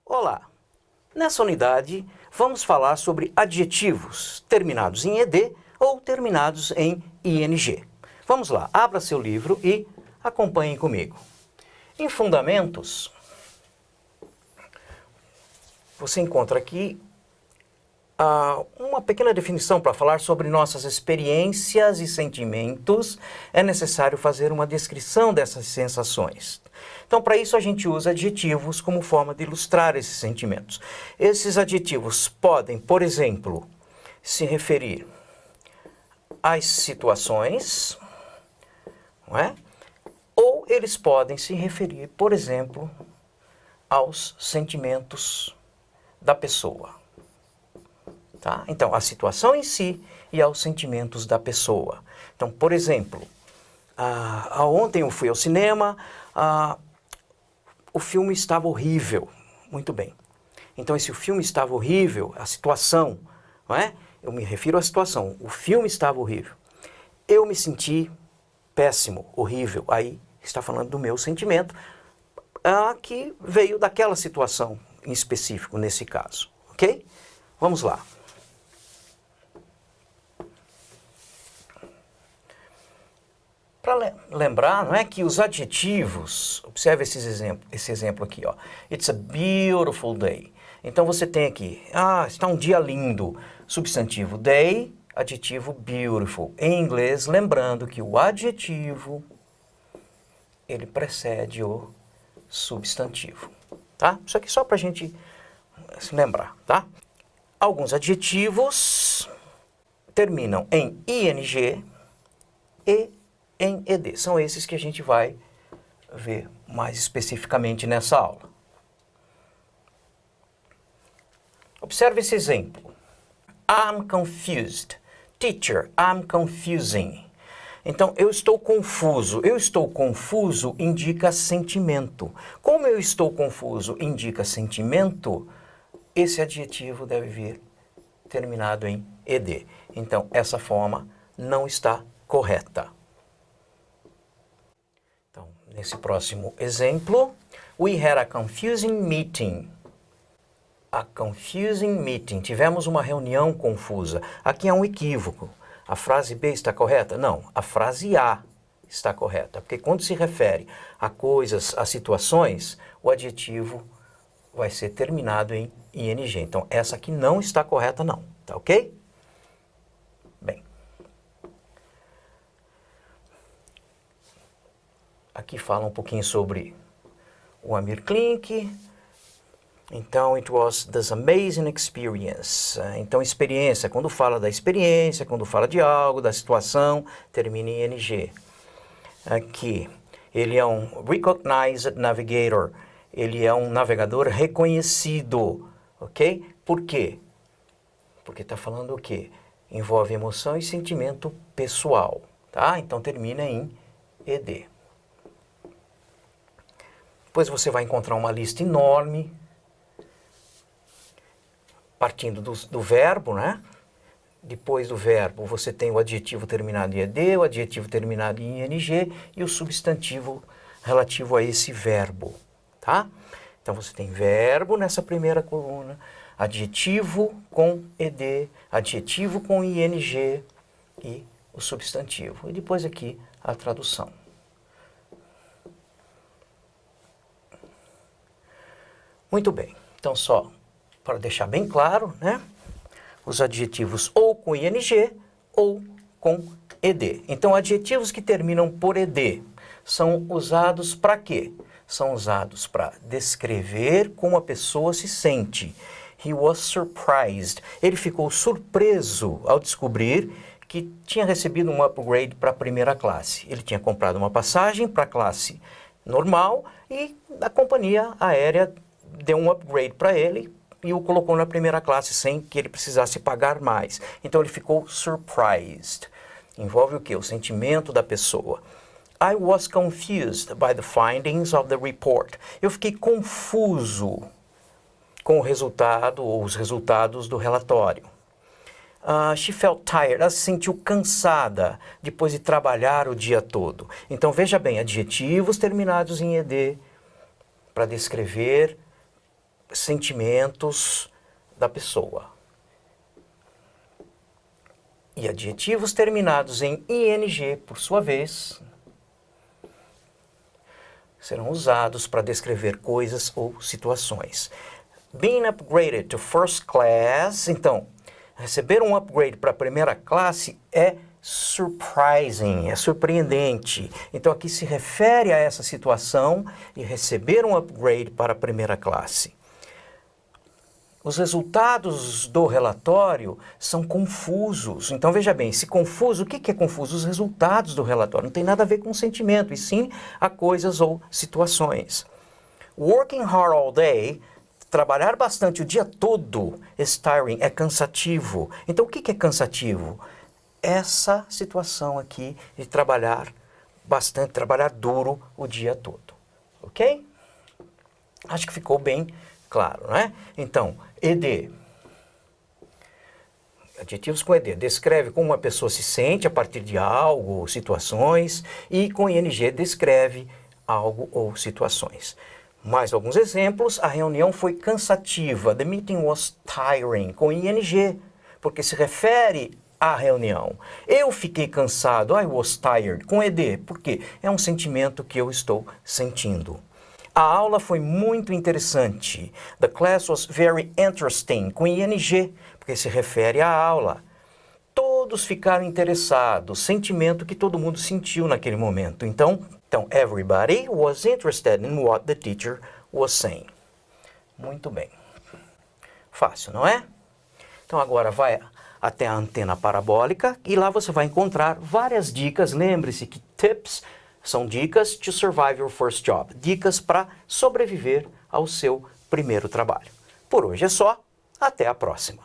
Olá! Nessa unidade, vamos falar sobre adjetivos terminados em ED ou terminados em ING. Vamos lá, abra seu livro e acompanhem comigo. Em Fundamentos, você encontra aqui uma pequena definição para falar sobre nossas experiências e sentimentos. É necessário fazer uma descrição dessas sensações. Então, para isso, a gente usa adjetivos como forma de ilustrar esses sentimentos. Esses adjetivos podem, por exemplo, se referir às situações, não é? Ou eles podem se referir, por exemplo, aos sentimentos da pessoa. Tá? Então, a situação em si e aos sentimentos da pessoa. Então, por exemplo, ontem eu fui ao cinema, o filme estava horrível. Muito bem. Então, esse filme estava horrível, a situação, não é? Eu me refiro à situação. O filme estava horrível. Eu me senti péssimo, horrível. Aí está falando do meu sentimento, que veio daquela situação em específico, nesse caso. Ok? Vamos lá. Para lembrar, não é, que os adjetivos, observe esse exemplo aqui, ó. It's a beautiful day. Então você tem aqui, está um dia lindo. Substantivo day, adjetivo beautiful. Em inglês, lembrando que o adjetivo, ele precede o substantivo, tá? Isso aqui só para a gente se lembrar, tá? Alguns adjetivos terminam em ing e em ed. São esses que a gente vai ver mais especificamente nessa aula. Observe esse exemplo. I'm confused. Teacher, I'm confusing. Então, eu estou confuso. Eu estou confuso indica sentimento. Como eu estou confuso indica sentimento, esse adjetivo deve vir terminado em ed. Então, essa forma não está correta. Então, nesse próximo exemplo, we had a confusing meeting. A confusing meeting. Tivemos uma reunião confusa. Aqui é um equívoco. A frase B está correta? Não, a frase A está correta. Porque quando se refere a coisas, a situações, o adjetivo vai ser terminado em ing. Então, essa aqui não está correta não. Tá ok? Bem. Aqui fala um pouquinho sobre o Amir Klink. Então, it was this amazing experience. Então, experiência, quando fala da experiência, quando fala de algo, da situação, termina em ing. Aqui, ele é um recognized navigator. Ele é um navegador reconhecido, ok? Por quê? Porque está falando o quê? Envolve emoção e sentimento pessoal, tá? Então, termina em ed. Depois você vai encontrar uma lista enorme, partindo do verbo, né? Depois do verbo, você tem o adjetivo terminado em ed, o adjetivo terminado em ing e o substantivo relativo a esse verbo, tá? Então, você tem verbo nessa primeira coluna, adjetivo com ed, adjetivo com ing e o substantivo. E depois aqui a tradução. Muito bem. Então, só para deixar bem claro, né? Os adjetivos ou com ing ou com ed. Então, adjetivos que terminam por ed são usados para quê? São usados para descrever como a pessoa se sente. He was surprised. Ele ficou surpreso ao descobrir que tinha recebido um upgrade para a primeira classe. Ele tinha comprado uma passagem para a classe normal e a companhia aérea deu um upgrade para ele e o colocou na primeira classe sem que ele precisasse pagar mais. Então ele ficou surprised. Envolve o quê? O sentimento da pessoa. I was confused by the findings of the report. Eu fiquei confuso com o resultado ou os resultados do relatório. She felt tired. Ela se sentiu cansada depois de trabalhar o dia todo. Então veja bem, adjetivos terminados em ed para descrever sentimentos da pessoa. E adjetivos terminados em ing, por sua vez, serão usados para descrever coisas ou situações. Being upgraded to first class, então, receber um upgrade para a primeira classe é surprising, é surpreendente. Então aqui se refere a essa situação e receber um upgrade para a primeira classe. Os resultados do relatório são confusos. Então, veja bem, se confuso, o que é confuso? Os resultados do relatório. Não tem nada a ver com sentimento, e sim a coisas ou situações. Working hard all day, trabalhar bastante o dia todo, is tiring, é cansativo. Então, o que é cansativo? Essa situação aqui de trabalhar bastante, trabalhar duro o dia todo. Ok? Acho que ficou bem claro, né? Então, ED. Adjetivos com ED. Descreve como uma pessoa se sente a partir de algo, situações. E com ING descreve algo ou situações. Mais alguns exemplos. A reunião foi cansativa. The meeting was tiring. Com ING. Porque se refere à reunião. Eu fiquei cansado. I was tired. Com ED. Porque é um sentimento que eu estou sentindo. A aula foi muito interessante. The class was very interesting, com ING, porque se refere à aula. Todos ficaram interessados, sentimento que todo mundo sentiu naquele momento. Então, everybody was interested in what the teacher was saying. Muito bem. Fácil, não é? Então agora vai até a antena parabólica e lá você vai encontrar várias dicas. Lembre-se que tips são dicas to survive your first job. Dicas para sobreviver ao seu primeiro trabalho. Por hoje é só. Até a próxima.